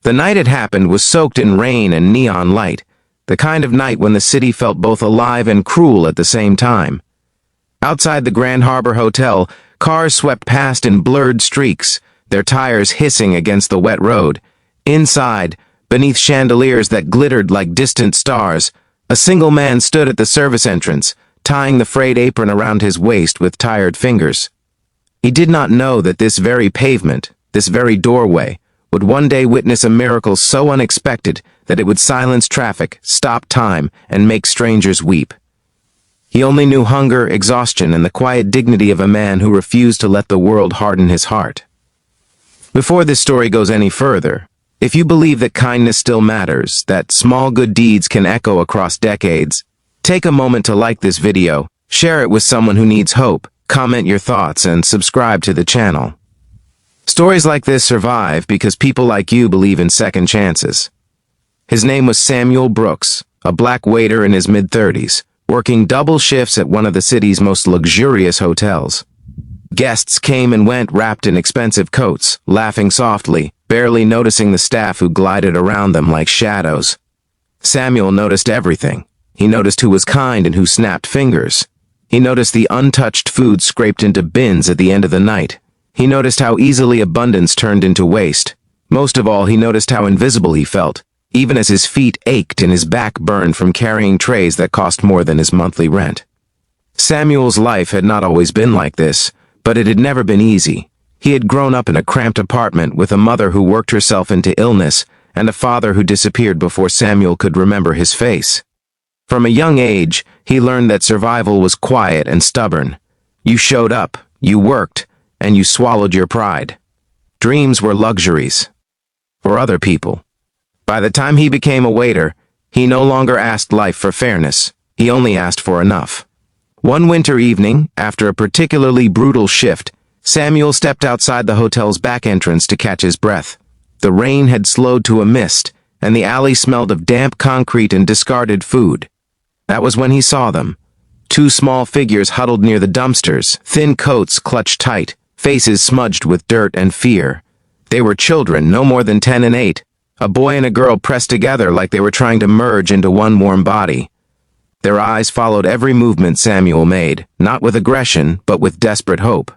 The night it happened was soaked in rain and neon light, the kind of night when the city felt both alive and cruel at the same time. Outside the Grand Harbor Hotel, cars swept past in blurred streaks, their tires hissing against the wet road. Inside, beneath chandeliers that glittered like distant stars, a single man stood at the service entrance, tying the frayed apron around his waist with tired fingers. He did not know that this very pavement, this very doorway, would one day witness a miracle so unexpected that it would silence traffic, stop time, and make strangers weep. He only knew hunger, exhaustion, and the quiet dignity of a man who refused to let the world harden his heart. Before this story goes any further, if you believe that kindness still matters, that small good deeds can echo across decades, take a moment to like this video, share it with someone who needs hope, comment your thoughts, and subscribe to the channel. Stories like this survive because people like you believe in second chances. His name was Samuel Brooks, a black waiter in his mid-30s, working double shifts at one of the city's most luxurious hotels. Guests came and went wrapped in expensive coats, laughing softly, barely noticing the staff who glided around them like shadows. Samuel noticed everything. He noticed who was kind and who snapped fingers. He noticed the untouched food scraped into bins at the end of the night. He noticed how easily abundance turned into waste. Most of all, he noticed how invisible he felt, even as his feet ached and his back burned from carrying trays that cost more than his monthly rent. Samuel's life had not always been like this, but it had never been easy. He had grown up in a cramped apartment with a mother who worked herself into illness and a father who disappeared before Samuel could remember his face. From a young age, he learned that survival was quiet and stubborn. You showed up, you worked, and you swallowed your pride. Dreams were luxuries. For other people. By the time he became a waiter, he no longer asked life for fairness. He only asked for enough. One winter evening, after a particularly brutal shift, Samuel stepped outside the hotel's back entrance to catch his breath. The rain had slowed to a mist, and the alley smelled of damp concrete and discarded food. That was when he saw them. Two small figures huddled near the dumpsters, thin coats clutched tight, faces smudged with dirt and fear. They were children, no more than 10 and 8, a boy and a girl pressed together like they were trying to merge into one warm body. Their eyes followed every movement Samuel made, not with aggression, but with desperate hope.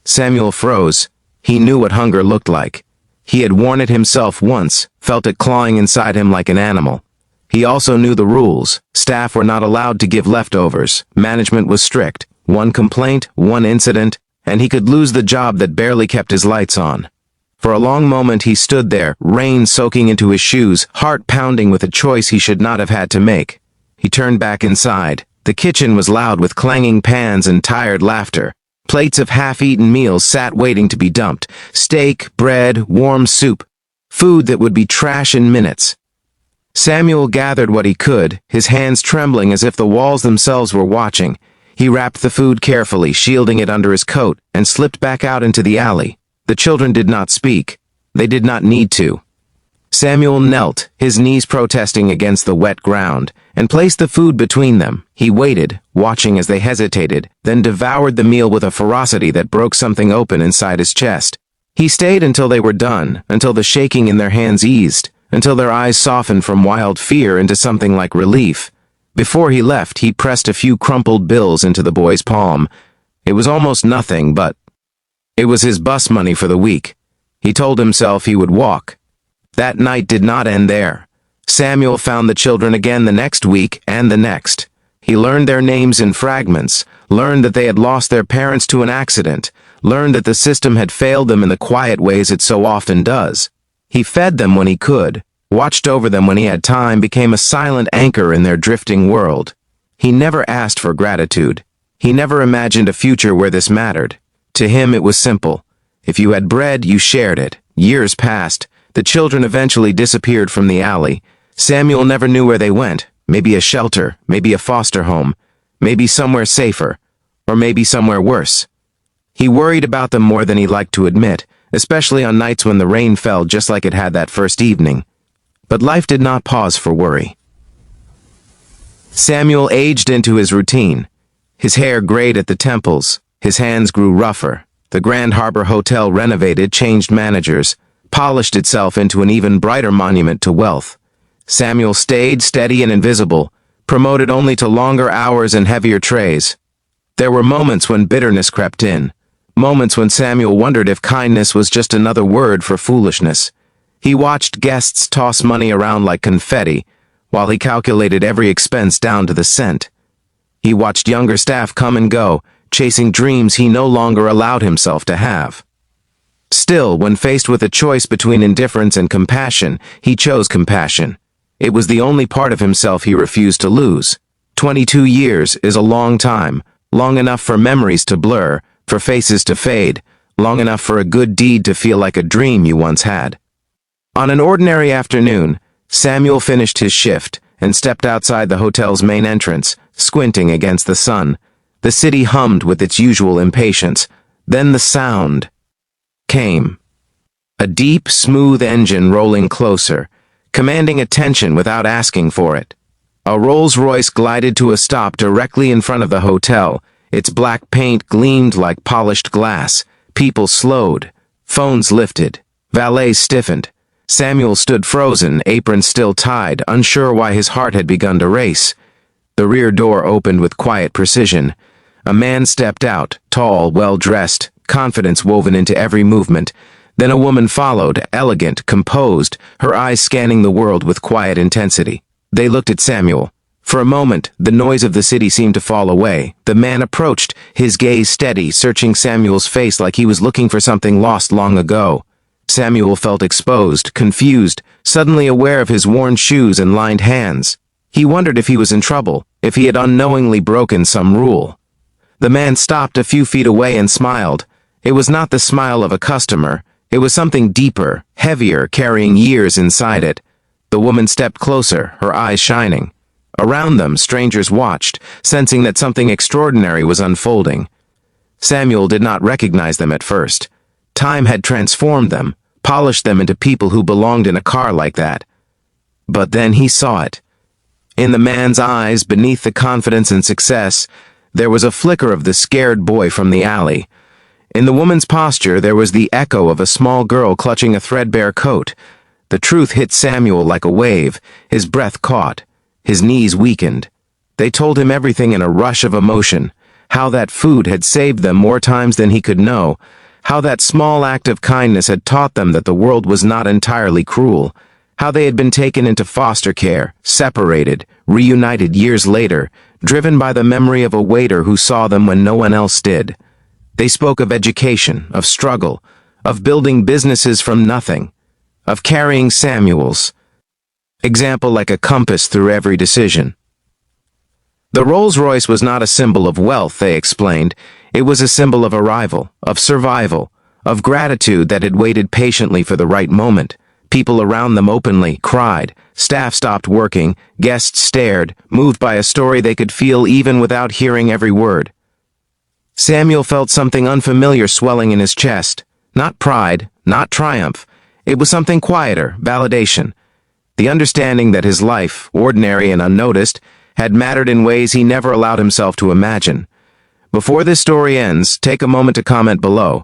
Samuel froze. He knew what hunger looked like. He had worn it himself once, felt it clawing inside him like an animal. He also knew the rules. Staff were not allowed to give leftovers. Management was strict. One complaint, one incident, and he could lose the job that barely kept his lights on. For a long moment he stood there, rain soaking into his shoes, heart pounding with a choice he should not have had to make. He turned back inside. The kitchen was loud with clanging pans and tired laughter. Plates of half-eaten meals sat waiting to be dumped. Steak, bread, warm soup. Food that would be trash in minutes. Samuel gathered what he could, his hands trembling as if the walls themselves were watching. He wrapped the food carefully, shielding it under his coat, and slipped back out into the alley. The children did not speak. They did not need to. Samuel knelt, his knees protesting against the wet ground, and placed the food between them. He waited, watching as they hesitated, then devoured the meal with a ferocity that broke something open inside his chest. He stayed until they were done, until the shaking in their hands eased, until their eyes softened from wild fear into something like relief. Before he left, he pressed a few crumpled bills into the boy's palm. It was almost nothing, but it was his bus money for the week. He told himself he would walk. That night did not end there. Samuel found the children again the next week and the next. He learned their names in fragments, learned that they had lost their parents to an accident, learned that the system had failed them in the quiet ways it so often does. He fed them when he could, watched over them when he had time, became a silent anchor in their drifting world. He never asked for gratitude. He never imagined a future where this mattered. To him it was simple. If you had bread, you shared it. Years passed. The children eventually disappeared from the alley. Samuel never knew where they went. Maybe a shelter, maybe a foster home, maybe somewhere safer, or maybe somewhere worse. He worried about them more than he liked to admit, especially on nights when the rain fell just like it had that first evening. But life did not pause for worry. Samuel aged into his routine. His hair grayed at the temples. His hands grew rougher. The Grand Harbor Hotel renovated, changed managers. polished itself into an even brighter monument to wealth. Samuel stayed steady and invisible, promoted only to longer hours and heavier trays. There were moments when bitterness crept in, moments when Samuel wondered if kindness was just another word for foolishness. He watched guests toss money around like confetti, while he calculated every expense down to the cent. He watched younger staff come and go, chasing dreams he no longer allowed himself to have. Still, when faced with a choice between indifference and compassion, he chose compassion. It was the only part of himself he refused to lose. 22 years is a long time, long enough for memories to blur, for faces to fade, long enough for a good deed to feel like a dream you once had. On an ordinary afternoon, Samuel finished his shift and stepped outside the hotel's main entrance, squinting against the sun. The city hummed with its usual impatience. Then the sound came. A deep, smooth engine rolling closer, commanding attention without asking for it. A Rolls-Royce glided to a stop directly in front of the hotel. Its black paint gleamed like polished glass. People slowed. Phones lifted. Valets stiffened. Samuel stood frozen, apron still tied, unsure why his heart had begun to race. The rear door opened with quiet precision. A man stepped out, tall, well-dressed, confidence woven into every movement. Then a woman followed, elegant, composed, her eyes scanning the world with quiet intensity. They looked at Samuel. For a moment, the noise of the city seemed to fall away. The man approached, his gaze steady, searching Samuel's face like he was looking for something lost long ago. Samuel felt exposed, confused, suddenly aware of his worn shoes and lined hands. He wondered if he was in trouble, if he had unknowingly broken some rule. The man stopped a few feet away and smiled. It was not the smile of a customer. It was something deeper, heavier, carrying years inside it. The woman stepped closer, her eyes shining. Around them, strangers watched, sensing that something extraordinary was unfolding. Samuel did not recognize them at first. Time had transformed them, polished them into people who belonged in a car like that. But then he saw it. In the man's eyes, beneath the confidence and success, there was a flicker of the scared boy from the alley. In the woman's posture, there was the echo of a small girl clutching a threadbare coat. The truth hit Samuel like a wave. His breath caught. His knees weakened. They told him everything in a rush of emotion. How that food had saved them more times than he could know. How that small act of kindness had taught them that the world was not entirely cruel. How they had been taken into foster care, separated, reunited years later, driven by the memory of a waiter who saw them when no one else did. They spoke of education, of struggle, of building businesses from nothing, of carrying Samuel's example like a compass through every decision. The Rolls-Royce was not a symbol of wealth, they explained. It was a symbol of arrival, of survival, of gratitude that had waited patiently for the right moment. People around them openly cried. Staff stopped working. Guests stared, moved by a story they could feel even without hearing every word. Samuel felt something unfamiliar swelling in his chest. Not pride, not triumph. It was something quieter, validation. The understanding that his life, ordinary and unnoticed, had mattered in ways he never allowed himself to imagine. Before this story ends, take a moment to comment below.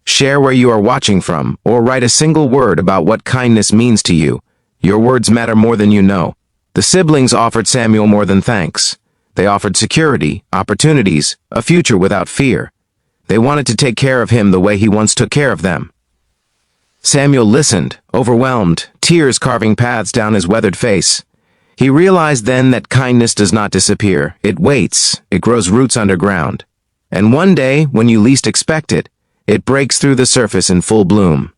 Share where you are watching from, or write a single word about what kindness means to you. Your words matter more than you know. The siblings offered Samuel more than thanks. They offered security, opportunities, a future without fear. They wanted to take care of him the way he once took care of them. Samuel listened, overwhelmed, tears carving paths down his weathered face. He realized then that kindness does not disappear. It waits, it grows roots underground. And one day, when you least expect it, it breaks through the surface in full bloom.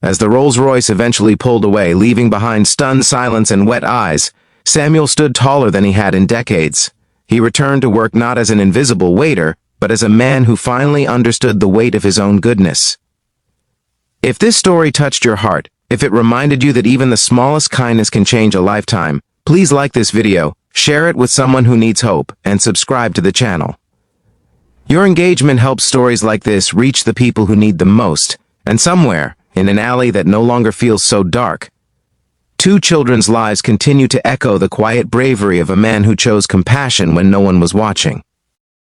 As the Rolls-Royce eventually pulled away, leaving behind stunned silence and wet eyes, Samuel stood taller than he had in decades. He returned to work not as an invisible waiter, but as a man who finally understood the weight of his own goodness. If this story touched your heart, if it reminded you that even the smallest kindness can change a lifetime, please like this video, share it with someone who needs hope, and subscribe to the channel. Your engagement helps stories like this reach the people who need them most, and somewhere, in an alley that no longer feels so dark, two children's lives continue to echo the quiet bravery of a man who chose compassion when no one was watching.